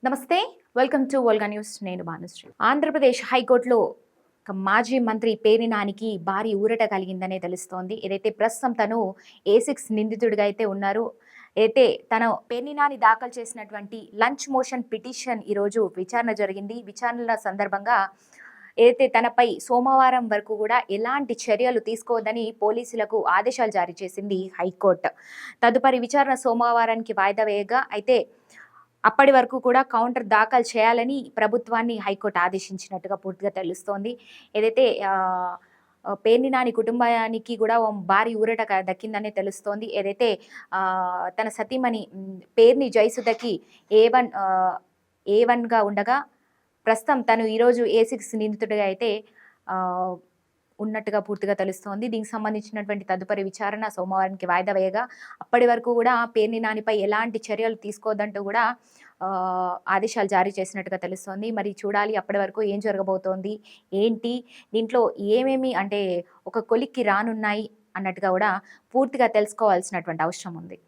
నమస్తే, welcome to Volga news. నేను భానుశ్రీ. ఆంధ్రప్రదేశ్ హైకోర్టులో మాజీ మంత్రి పేర్ని నానికి భారీ ఊరట కలిగిందనే తెలుస్తోంది. ఏదైతే ప్రస్తుతం తను A6 నిందితుడిగా అయితే ఉన్నారు. అయితే తన పేర్ని నాని దాఖలు చేసినటువంటి లంచ్ మోషన్ పిటిషన్ ఈరోజు విచారణ జరిగింది. విచారణల సందర్భంగా ఏదైతే తనపై సోమవారం వరకు కూడా ఎలాంటి చర్యలు తీసుకోవద్దని పోలీసులకు ఆదేశాలు జారీ చేసింది హైకోర్టు. తదుపరి విచారణ సోమవారానికి వాయిదా వేయగా అయితే అప్పటి వరకు కూడా కౌంటర్ దాఖలు చేయాలని ప్రభుత్వాన్ని హైకోర్టు ఆదేశించినట్టుగా పూర్తిగా తెలుస్తోంది. ఏదైతే పేర్ని నాని కుటుంబానికి కూడా భారీ ఊరట దక్కిందనే తెలుస్తోంది. ఏదైతే తన సతీమణి పేర్ని జయసుధకి A1గా ఉండగా ప్రస్తుతం తను ఈరోజు A6 నిందితుడిగా అయితే ఉన్నట్టుగా పూర్తిగా తెలుస్తోంది. దీనికి సంబంధించినటువంటి తదుపరి విచారణ సోమవారానికి వాయిదా వేయగా అప్పటి వరకు కూడా పేర్ని నానిపై ఎలాంటి చర్యలు తీసుకోవద్దంటూ కూడా ఆదేశాలు జారీ చేసినట్టుగా తెలుస్తోంది. మరి చూడాలి అప్పటి వరకు ఏం జరగబోతోంది, ఏంటి దీంట్లో ఏమేమి అంటే ఒక కొలిక్కి రానున్నాయి అన్నట్టుగా కూడా పూర్తిగా తెలుసుకోవాల్సినటువంటి అవసరం ఉంది.